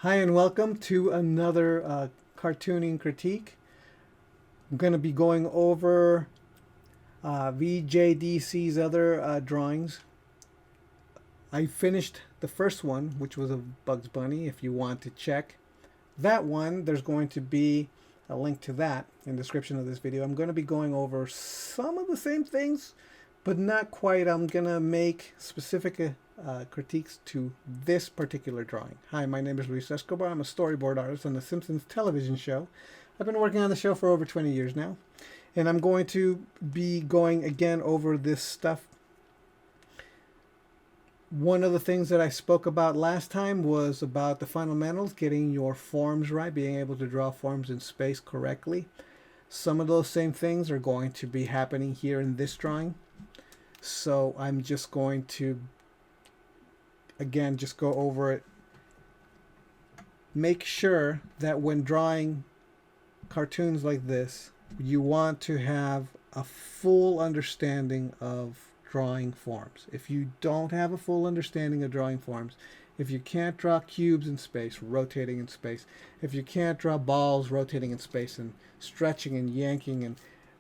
Hi and welcome to another cartooning critique. I'm going to be going over VJDC's other drawings. I finished the first one, which was of Bugs Bunny. If you want to check that one, there's going to be a link to that in the description of this video. I'm going to be going over some of the same things, but not quite. I'm going to make specific critiques to this particular drawing. Hi, my name is Luis Escobar. I'm a storyboard artist on the Simpsons television show. I've been working on the show for over 20 years now, and I'm going to be going again over this stuff. One of the things that I spoke about last time was about the fundamentals, getting your forms right, being able to draw forms in space correctly. Some of those same things are going to be happening here in this drawing. So I'm just going to again just go over it. Make sure that when drawing cartoons like this, you want to have a full understanding of drawing forms. If you don't have a full understanding of drawing forms, if you can't draw cubes in space, rotating in space, if you can't draw balls rotating in space and stretching and yanking and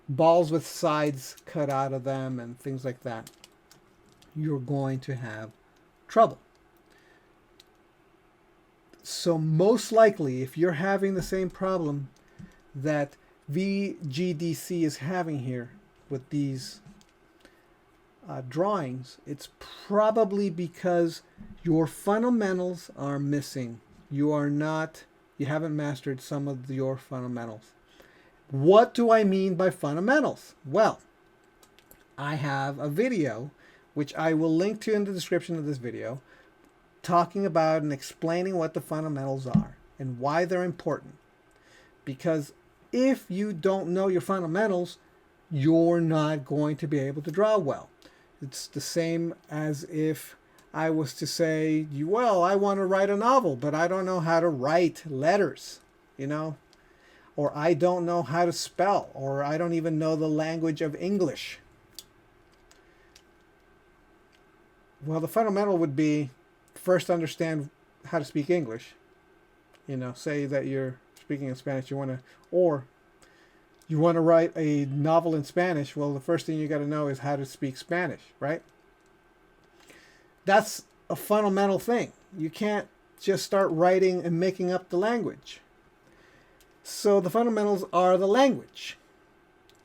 balls with sides cut out of them and things like that, you're going to have trouble. So most likely, if you're having the same problem that VGDC is having here with these drawings, it's probably because your fundamentals are missing. You haven't mastered some of your fundamentals. What do I mean by fundamentals? Well, I have a video, which I will link to in the description of this video, talking about and explaining what the fundamentals are and why they're important. Because if you don't know your fundamentals, you're not going to be able to draw well. It's the same as if I was to say, well, I want to write a novel, but I don't know how to write letters, or I don't know how to spell, or I don't even know the language of English. Well, the fundamental would be first understand how to speak English. Say that you're speaking in Spanish, or you want to write a novel in Spanish. Well, the first thing you got to know is how to speak Spanish, right? That's a fundamental thing. You can't just start writing and making up the language. So the fundamentals are the language.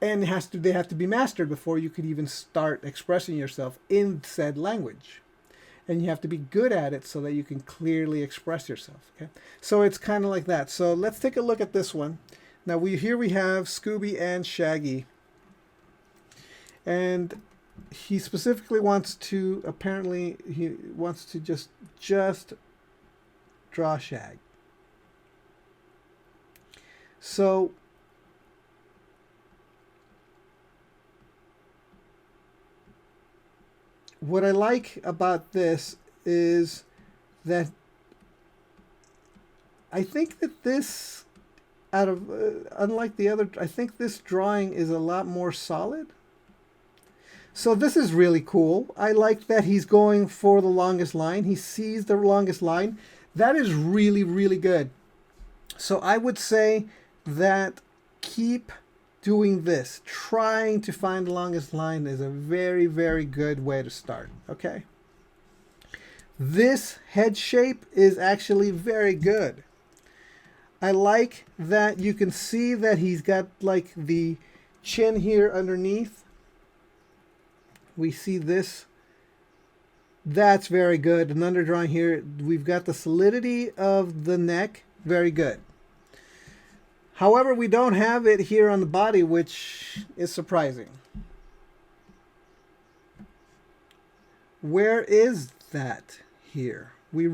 And they have to be mastered before you could even start expressing yourself in said language. And you have to be good at it so that you can clearly express yourself. Okay, so it's kind of like that. So let's take a look at this one. Now here we have Scooby and Shaggy, and he specifically wants to just draw Shag. So what I like about this is that I think that this, unlike the other, I think this drawing is a lot more solid. So this is really cool. I like that he's going for the longest line. He sees the longest line. That is really, really good. So I would say that keep doing this. Trying to find the longest line is a very, very good way to start. Okay. This head shape is actually very good. I like that you can see that he's got like the chin here underneath. We see this. That's very good. And under drawing here, we've got the solidity of the neck. Very good. However, we don't have it here on the body, which is surprising. Where is that here? We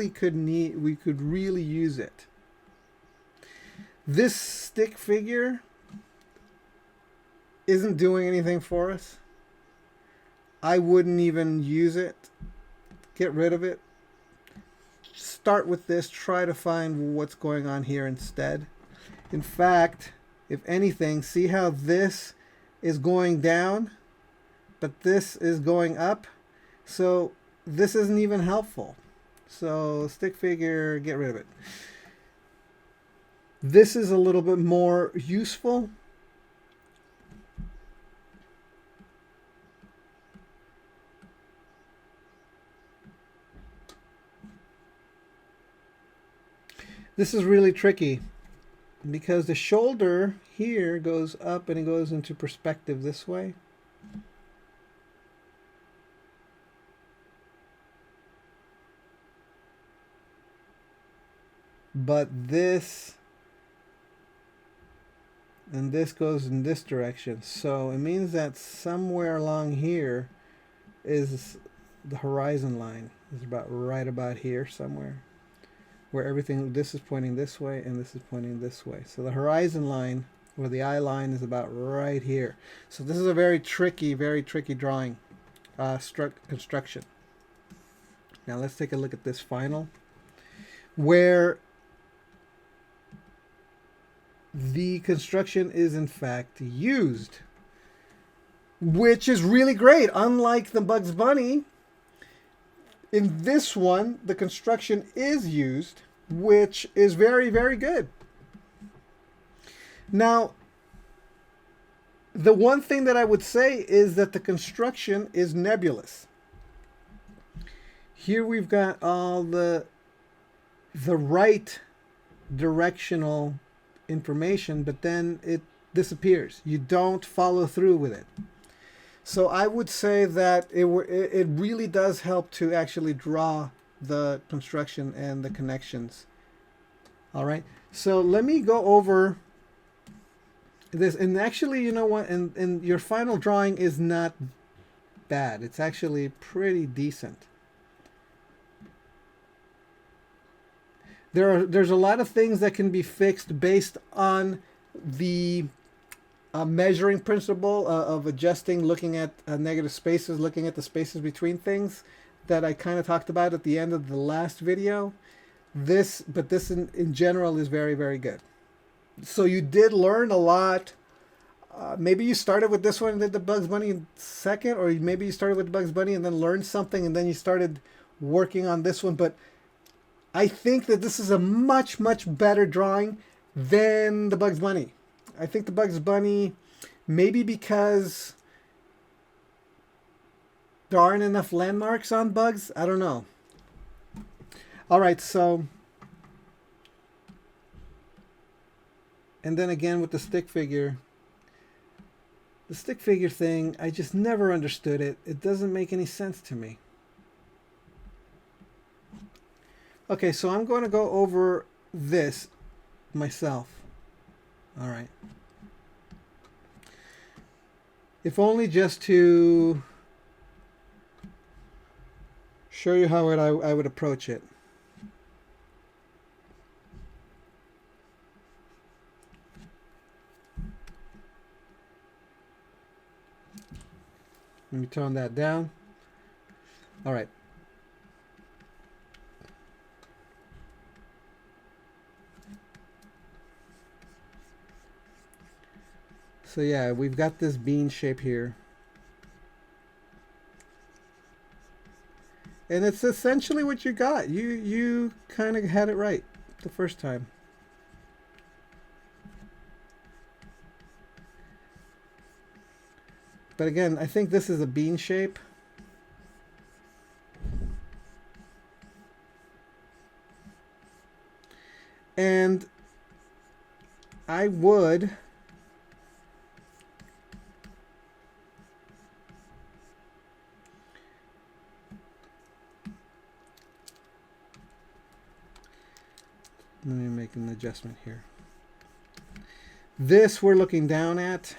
could really use it. This stick figure isn't doing anything for us. I wouldn't even use it. Get rid of it. Start with this. Try to find what's going on here instead. In fact, if anything, see how this is going down, but this is going up? So this isn't even helpful. So stick figure, get rid of it. This is a little bit more useful. This is really tricky because the shoulder here goes up and it goes into perspective this way. But this and this goes in this direction. So it means that somewhere along here is the horizon line. It's about right about here somewhere, where everything, this is pointing this way and this is pointing this way. So the horizon line or the eye line is about right here. So this is a very tricky drawing, construction. Now let's take a look at this final, where the construction is in fact used, which is really great. Unlike the Bugs Bunny, in this one, the construction is used, which is very, very good. Now, the one thing that I would say is that the construction is nebulous. Here we've got all the right directional information, but then it disappears. You don't follow through with it. So I would say that it really does help to actually draw the construction and the connections. All right. So let me go over this. And actually, you know what? And your final drawing is not bad. It's actually pretty decent. There's a lot of things that can be fixed based on the measuring principle of adjusting, looking at negative spaces, looking at the spaces between things that I kind of talked about at the end of the last video. But this in general is very, very good. So you did learn a lot. Maybe you started with this one and did the Bugs Bunny second, or maybe you started with Bugs Bunny and then learned something and then you started working on this one. But I think that this is a much, much better drawing than the Bugs Bunny. I think the Bugs Bunny, maybe because there aren't enough landmarks on Bugs. I don't know. All right, so. And then again with the stick figure. The stick figure thing, I just never understood it. It doesn't make any sense to me. Okay, so I'm going to go over this myself. All right. If only just to show you how I would approach it. Let me tone that down. All right. So yeah, we've got this bean shape here. And it's essentially what you got. You kind of had it right the first time. But again, I think this is a bean shape. And I would let me make an adjustment here. This we're looking down at,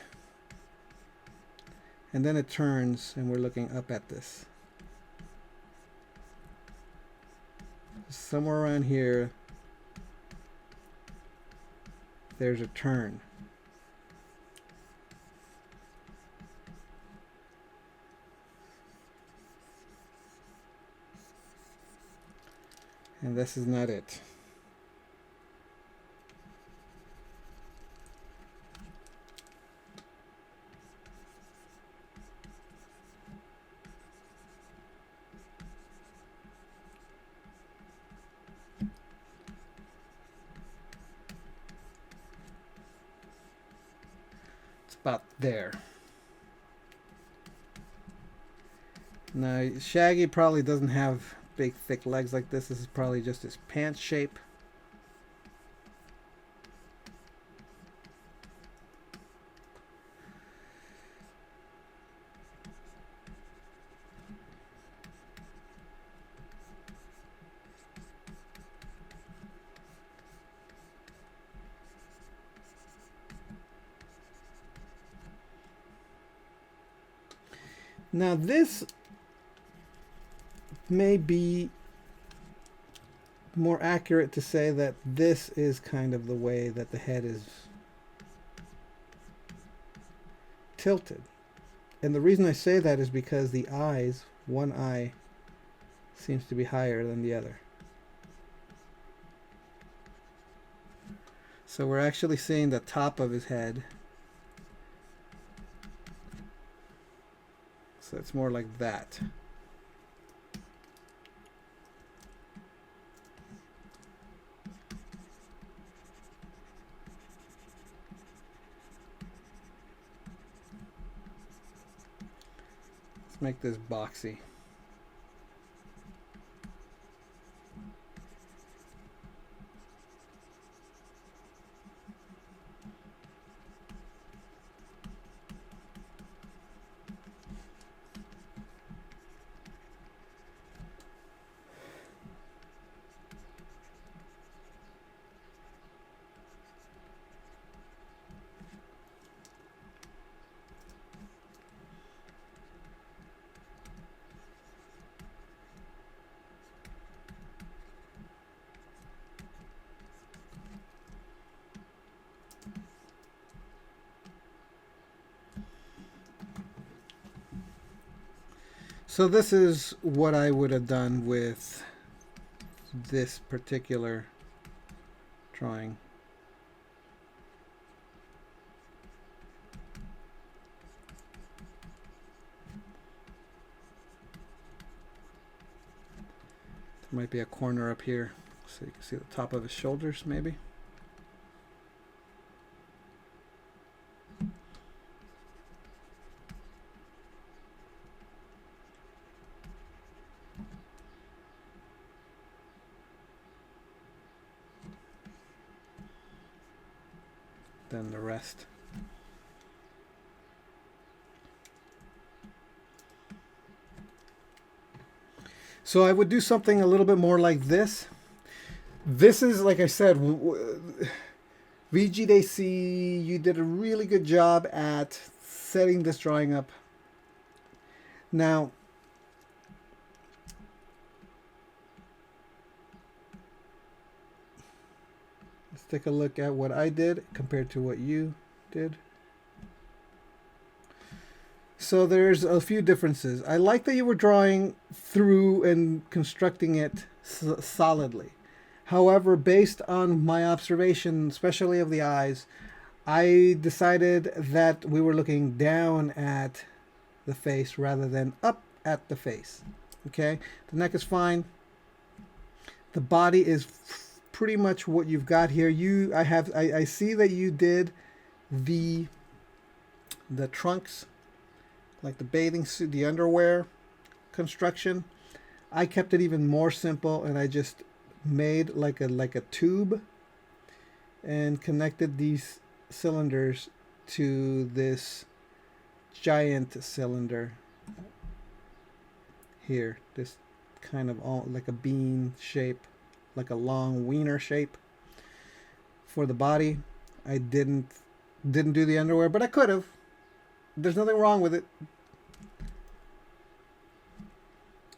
and then it turns and we're looking up at this. Somewhere around here, there's a turn. And this is not it. about there. Now, Shaggy probably doesn't have big, thick legs like this. This is probably just his pants shape. Now, this may be more accurate to say that this is kind of the way that the head is tilted. And the reason I say that is because the eyes, one eye seems to be higher than the other. So we're actually seeing the top of his head. So it's more like that. Let's make this boxy. So this is what I would have done with this particular drawing. There might be a corner up here so you can see the top of his shoulders maybe. Than the rest. So I would do something a little bit more like this. This is, like I said, VGDC, you did a really good job at setting this drawing up. Now, let's take a look at what I did compared to what you did. So there's a few differences. I like that you were drawing through and constructing it solidly. However, based on my observation, especially of the eyes, I decided that we were looking down at the face rather than up at the face. Okay, the neck is fine. The body is pretty much what you've got here. I see that you did the trunks, like the bathing suit, the underwear construction. I kept it even more simple, and I just made like a tube and connected these cylinders to this giant cylinder here. This kind of like a bean shape, like a long wiener shape for the body. I didn't do the underwear, but I could have. There's nothing wrong with it.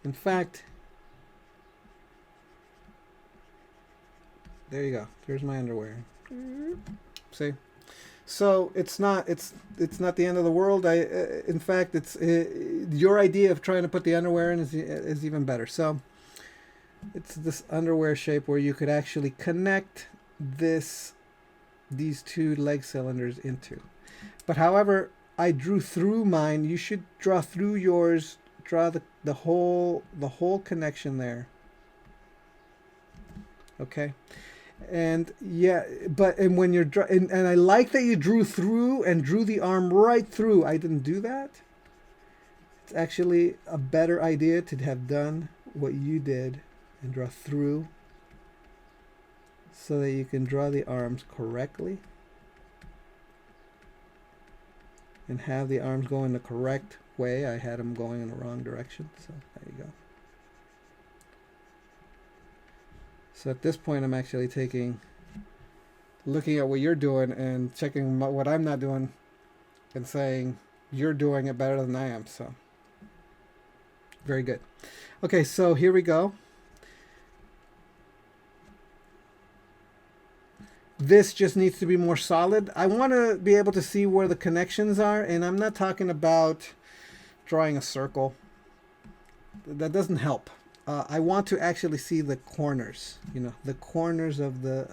In fact, there you go. There's my underwear. See? So it's not the end of the world. In fact, it's your idea of trying to put the underwear in is even better. So it's this underwear shape where you could actually connect these two leg cylinders into. But however, I drew through mine. You should draw through yours. Draw the whole connection there. Okay, And yeah, and when you're and I like that you drew through and drew the arm right through. I didn't do that. It's actually a better idea to have done what you did and draw through so that you can draw the arms correctly and have the arms go in the correct way. I had them going in the wrong direction, so there you go. So at this point, I'm actually looking at what you're doing and checking what I'm not doing and saying you're doing it better than I am. So very good. Okay, so here we go. This just needs to be more solid. I want to be able to see where the connections are, and I'm not talking about drawing a circle. That doesn't help. I want to actually see the corners. You know, the corners of this.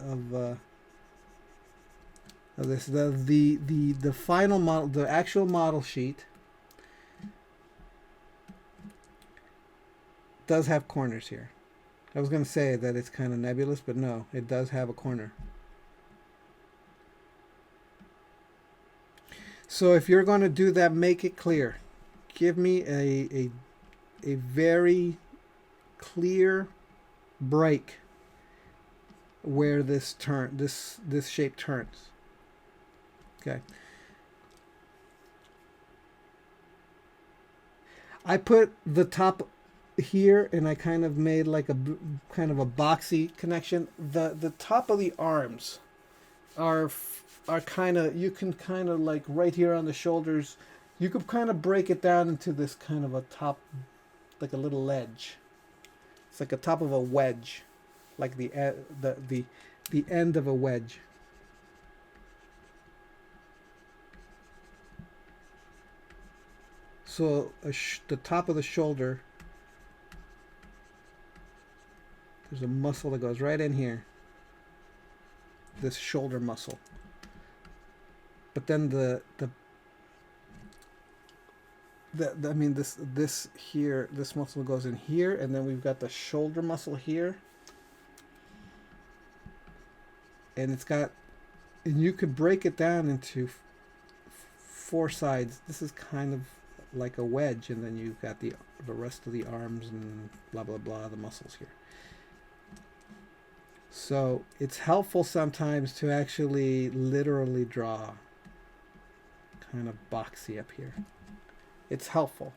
The final model, the actual model sheet, does have corners here. I was going to say that it's kind of nebulous, but no, it does have a corner. So if you're going to do that, make it clear. Give me a very clear break where this shape turns. Okay. I put the top here and I kind of made like a kind of a boxy connection. The top of the arms are kind of, you can kind of like right here on the shoulders, you could kind of break it down into this kind of a top, like a little ledge. It's like a top of a wedge, like the end of a wedge. So the top of the shoulder, there's a muscle that goes right in here. This shoulder muscle. But then I mean this here, this muscle goes in here, and then we've got the shoulder muscle here, and you could break it down into four sides. This is kind of like a wedge, and then you've got the rest of the arms and blah blah blah, the muscles here. So it's helpful sometimes to actually literally draw kind of boxy up here. It's helpful.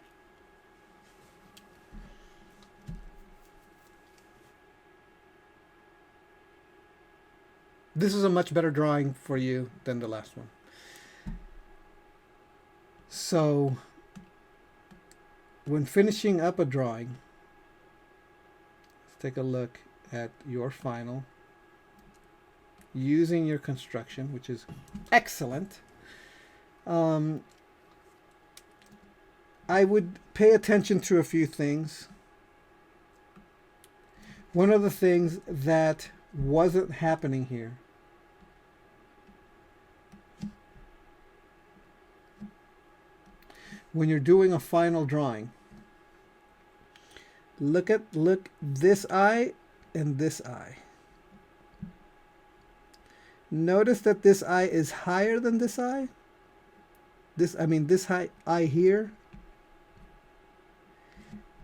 This is a much better drawing for you than the last one. So when finishing up a drawing, let's take a look at your final using your construction, which is excellent. I would pay attention to a few things. One of the things that wasn't happening here when you're doing a final drawing, look this eye and this eye. Notice that this eye is higher than this eye. This eye here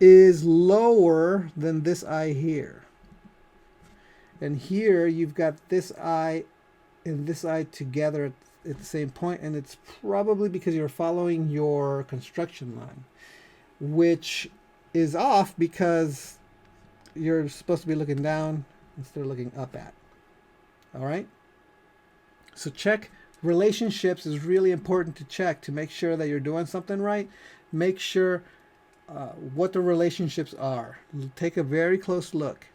is lower than this eye here. And here you've got this eye and this eye together at the same point, and it's probably because you're following your construction line, which is off because you're supposed to be looking down instead of looking up at. All right? So check relationships is really important to check to make sure that you're doing something right. Make sure what the relationships are. Take a very close look.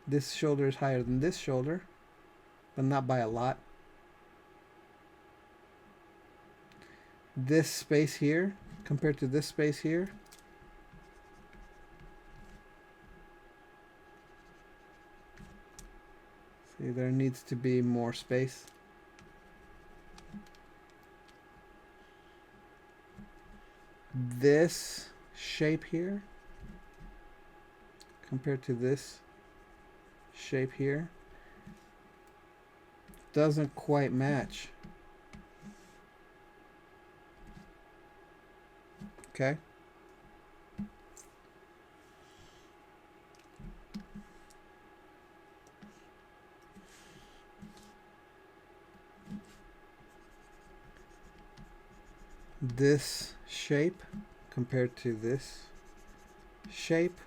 This shoulder is higher than this shoulder, but not by a lot. This space here compared to this space here. See, there needs to be more space. This shape here compared to this shape here doesn't quite match. Okay. This shape compared to this shape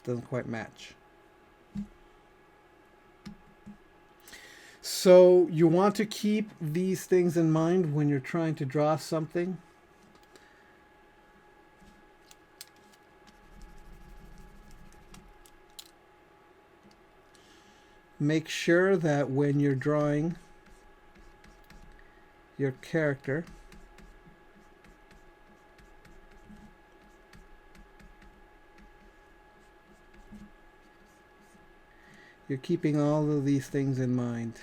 doesn't quite match. So you want to keep these things in mind when you're trying to draw something. Make sure that when you're drawing your character, you're keeping all of these things in mind.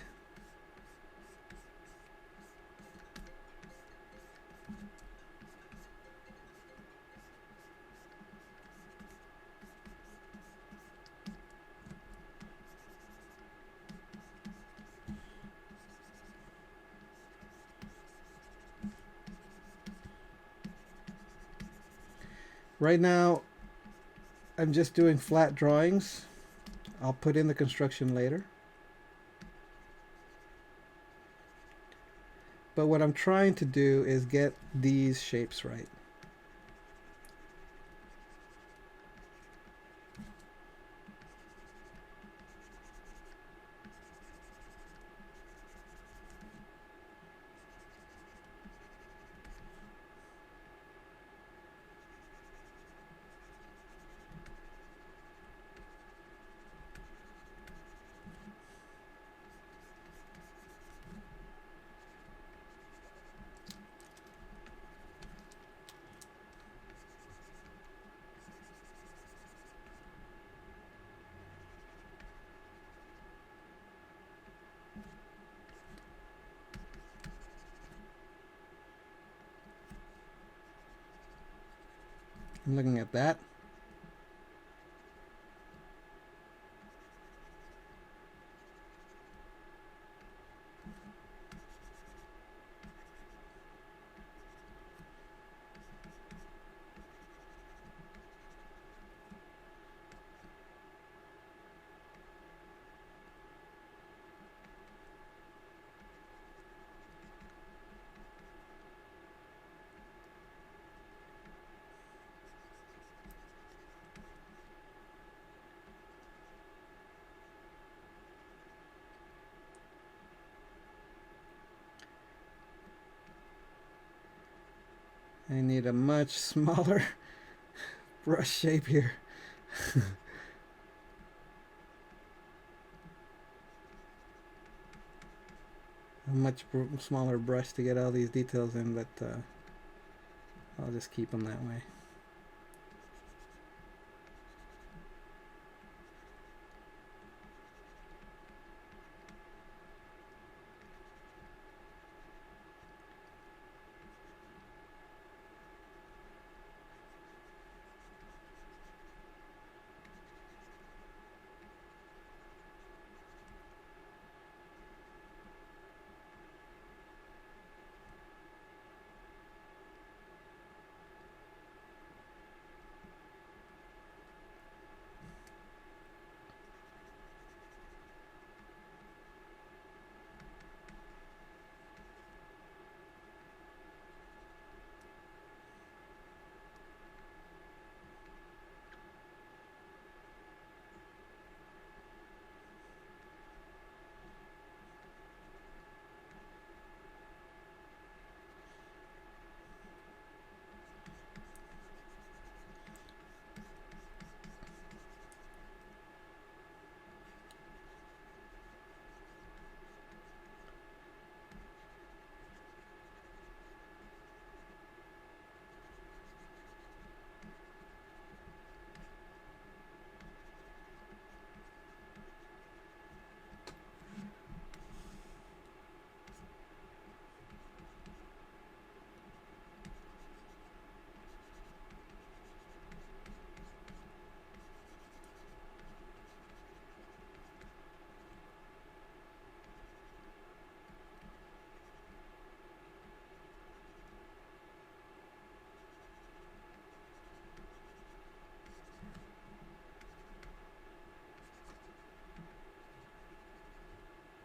Right now, I'm just doing flat drawings. I'll put in the construction later. But what I'm trying to do is get these shapes right. I'm looking at that. I need a much smaller brush shape here. A much smaller brush to get all these details in, but I'll just keep them that way.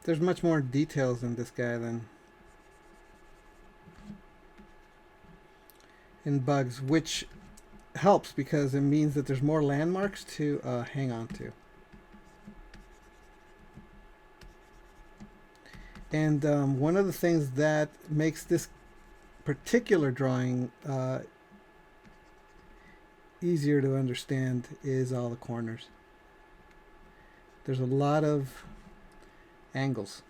There's much more details in this guy than in Bugs, which helps because it means that there's more landmarks to hang on to. And one of the things that makes this particular drawing easier to understand is all the corners. There's a lot of angles,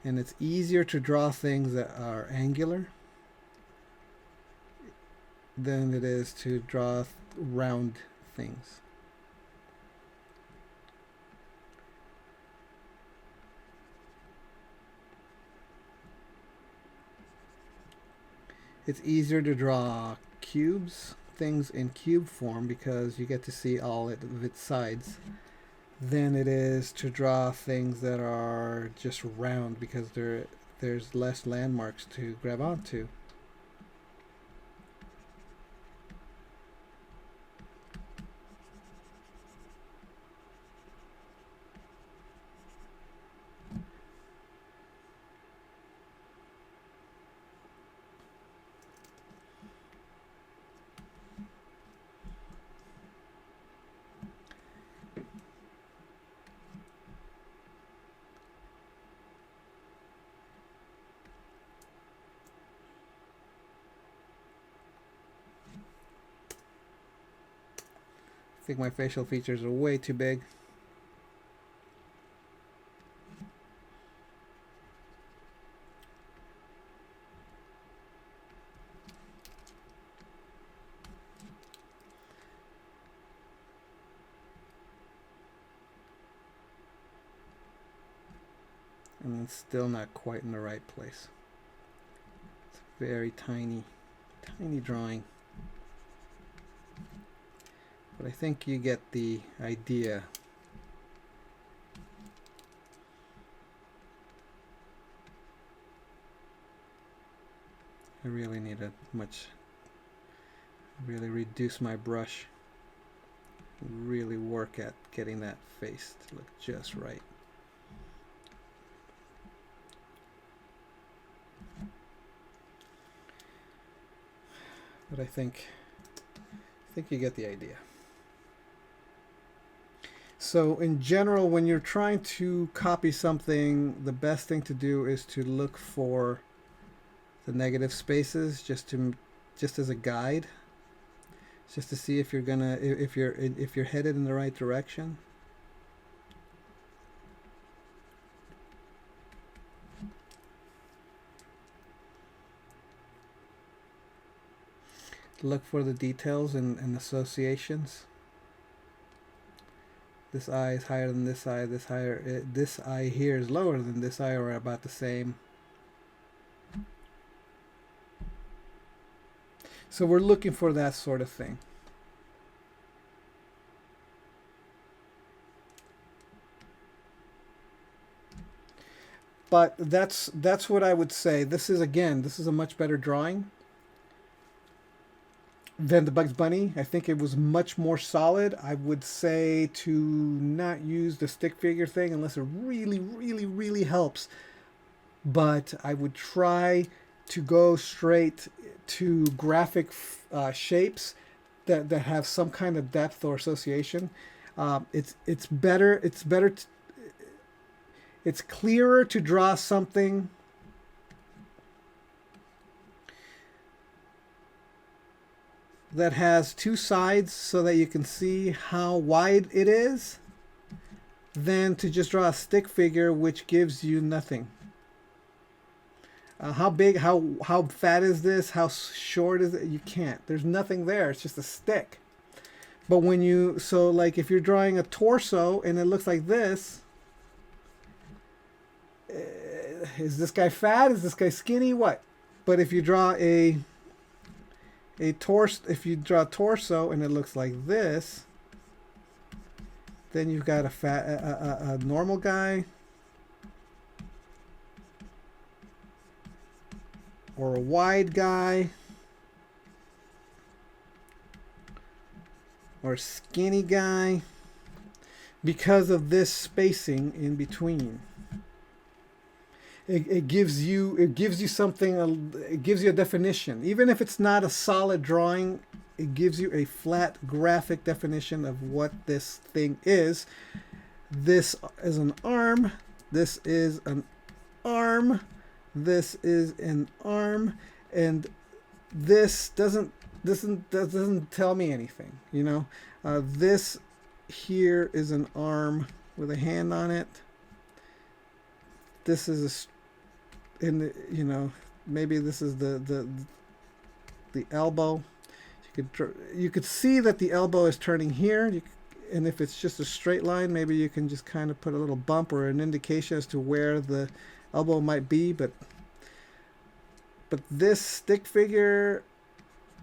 and it's easier to draw things that are angular than it is to draw round things. It's easier to draw cubes, things in cube form, because you get to see all of its sides, than it is to draw things that are just round, because there's less landmarks to grab onto. I think my facial features are way too big. And it's still not quite in the right place. It's a very tiny, tiny drawing. But I think you get the idea. I really need to really reduce my brush. Really work at getting that face to look just right. But I think you get the idea. So in general, when you're trying to copy something, the best thing to do is to look for the negative spaces, just as a guide, just to see if you're headed in the right direction. Look for the details and associations. This eye is higher than this eye. This eye here is lower than this eye, or about the same. So we're looking for that sort of thing. But that's what I would say. This is a much better drawing than the Bugs Bunny. I think it was much more solid. I would say to not use the stick figure thing unless it really, really, really helps. But I would try to go straight to graphic shapes that have some kind of depth or association. It's better. It's clearer to draw something that has two sides so that you can see how wide it is, than to just draw a stick figure which gives you nothing. How big, how fat is this? How short is it? You can't. There's nothing there. It's just a stick. But when you, so like if you're drawing a torso and it looks like this, is this guy fat? Is this guy skinny? What? But if you draw a torso and it looks like this, then you've got a normal guy, or a wide guy, or a skinny guy. because of this spacing in between. It gives you something, it gives you a definition. Even if it's not a solid drawing, it gives you a flat graphic definition of what this thing is. This is an arm, this is an arm, this is an arm, and this doesn't tell me anything, you know. This here is an arm with a hand on it. This is you know, maybe this is the elbow. You could see that the elbow is turning here, and if it's just a straight line, maybe you can just kind of put a little bump or an indication as to where the elbow might be. But this stick figure,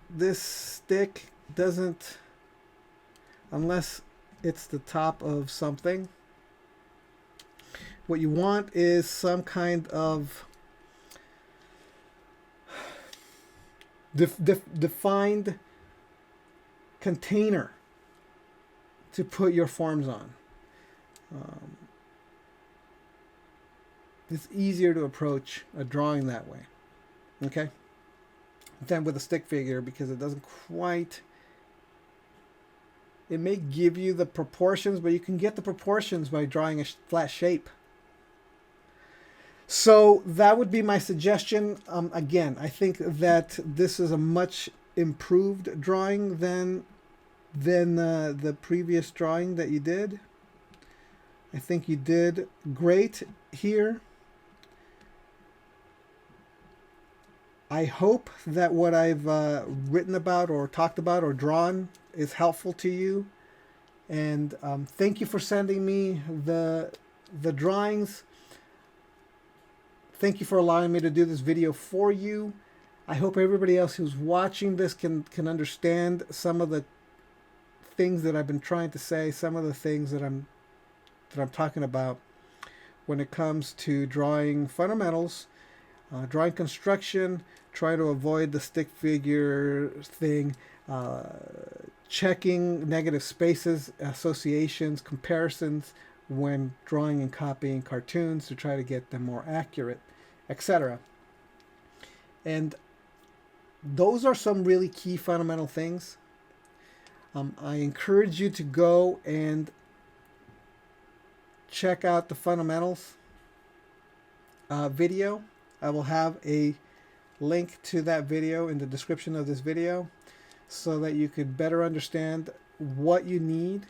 this stick doesn't, unless it's the top of something. What you want is some kind of defined container to put your forms on. It's easier to approach a drawing that way, okay, than with a stick figure, because it doesn't quite, it may give you the proportions, but you can get the proportions by drawing a flat shape. So that would be my suggestion. Again, I think that this is a much improved drawing than the previous drawing that you did. I think you did great here. I hope that what I've written about or talked about or drawn is helpful to you. And thank you for sending me the drawings. Thank you for allowing me to do this video for you. I hope everybody else who's watching this can understand some of the things that I've been trying to say, some of the things that I'm talking about when it comes to drawing fundamentals, drawing construction, try to avoid the stick figure thing, checking negative spaces, associations, comparisons when drawing and copying cartoons to try to get them more accurate, etc. And those are some really key fundamental things. I encourage you to go and check out the fundamentals video. I will have a link to that video in the description of this video so that you could better understand what you need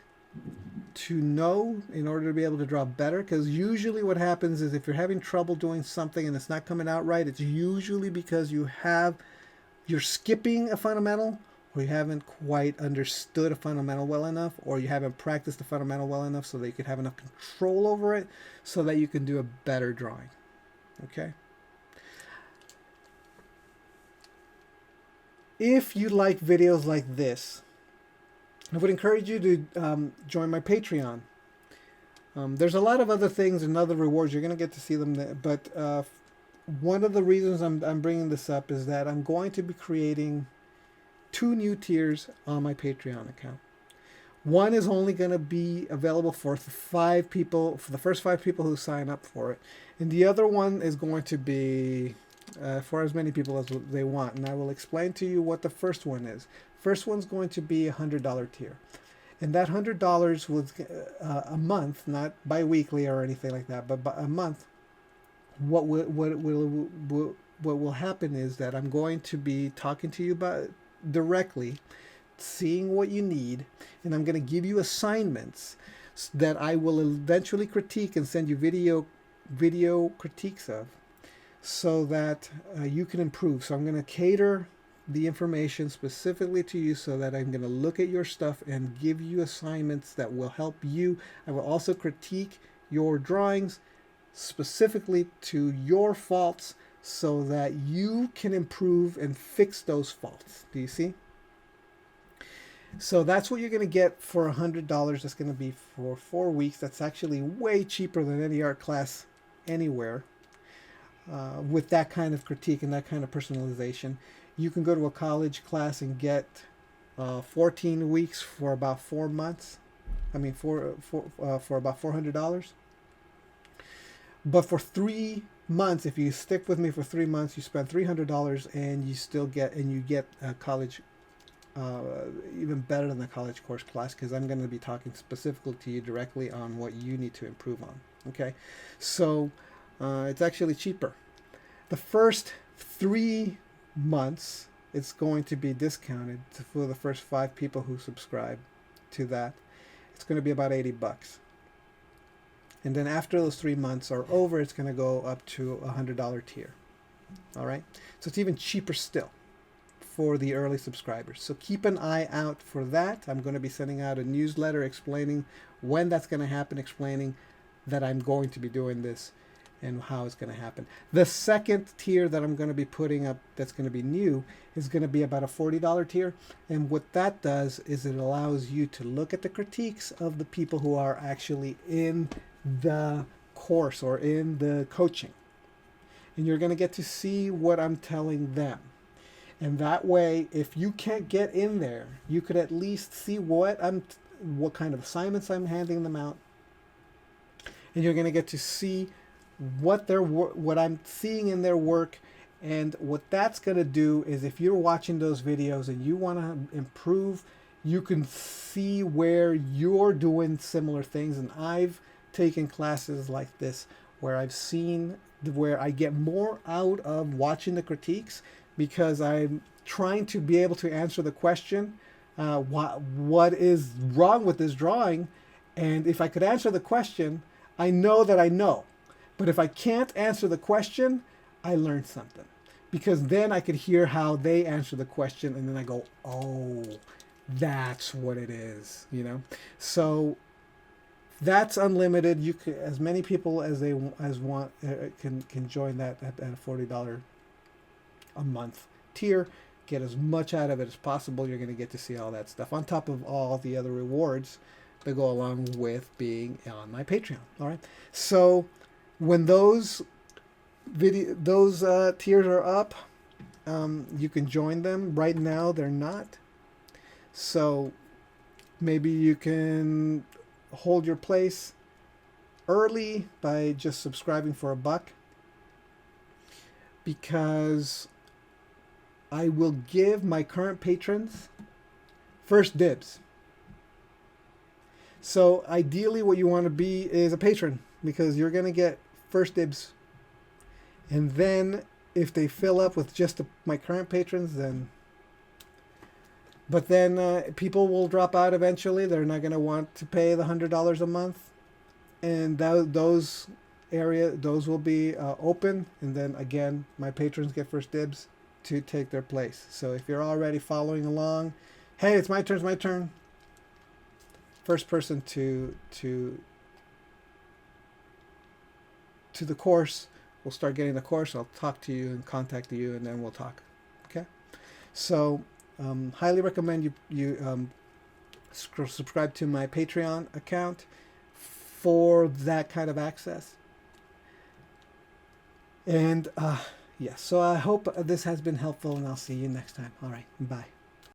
to know in order to be able to draw better. Because usually what happens is if you're having trouble doing something and it's not coming out right, it's usually because you're skipping a fundamental, or you haven't quite understood a fundamental well enough, or you haven't practiced the fundamental well enough so that you can have enough control over it so that you can do a better drawing. Okay? If you like videos like this, I would encourage you to join my Patreon. There's a lot of other things and other rewards. You're going to get to see them there. But one of the reasons I'm bringing this up is that I'm going to be creating 2 new tiers on my Patreon account. One is only going to be available for 5 people, for the first 5 people who sign up for it. And the other one is going to be for as many people as they want. And I will explain to you what the first one is. First one's going to be a $100 tier. And that $100 was a month, not bi-weekly or anything like that, but a month. What will happen is that I'm going to be talking to you about directly, seeing what you need, and I'm going to give you assignments that I will eventually critique and send you video critiques of, so that you can improve. So I'm going to cater the information specifically to you so that I'm going to look at your stuff and give you assignments that will help you. I will also critique your drawings specifically to your faults so that you can improve and fix those faults. Do you see? So that's what you're going to get for $100. That's going to be for 4 weeks. That's actually way cheaper than any art class anywhere. With that kind of critique and that kind of personalization, you can go to a college class and get 14 weeks for about 4 months. I mean, for about $400. But for 3 months, if you stick with me for 3 months, you spend $300, and you get a college, even better than the college course class, because I'm going to be talking specifically to you directly on what you need to improve on. Okay, so it's actually cheaper. The first 3 months, it's going to be discounted for the first 5 people who subscribe to that. It's going to be about $80. And then after those 3 months are over, it's going to go up to $100 tier. All right. So it's even cheaper still for the early subscribers. So keep an eye out for that. I'm going to be sending out a newsletter explaining when that's going to happen, explaining that I'm going to be doing this and how it's going to happen. The second tier that I'm going to be putting up that's going to be new is going to be about a $40 tier. And what that does is it allows you to look at the critiques of the people who are actually in the course or in the coaching. And you're going to get to see what I'm telling them. And that way, if you can't get in there, you could at least see what kind of assignments I'm handing them out. And you're going to get to see what I'm seeing in their work. And what that's going to do is, if you're watching those videos and you want to improve, you can see where you're doing similar things. And I've taken classes like this where I've seen where I get more out of watching the critiques, because I'm trying to be able to answer the question, what is wrong with this drawing? And if I could answer the question, I know that I know. But if I can't answer the question, I learned something. Because then I could hear how they answer the question, and then I go, oh, that's what it is, you know? So that's unlimited. You can, as many people as want can join that at a $40 a month tier. Get as much out of it as possible. You're going to get to see all that stuff on top of all the other rewards that go along with being on my Patreon. All right. So when those tiers are up, you can join them. Right now they're not. So maybe you can hold your place early by just subscribing for $1, because I will give my current patrons first dibs. So ideally what you want to be is a patron, because you're going to get first dibs. And then if they fill up with just my current patrons, then... But then people will drop out eventually. They're not going to want to pay the $100 a month. And those will be open. And then again, my patrons get first dibs to take their place. So if you're already following along, hey, it's my turn. First person to the course will start getting the course. I'll talk to you and contact you, and then we'll talk. Okay? So highly recommend you subscribe to my Patreon account for that kind of access. And yes, so I hope this has been helpful, and I'll see you next time. All right, bye.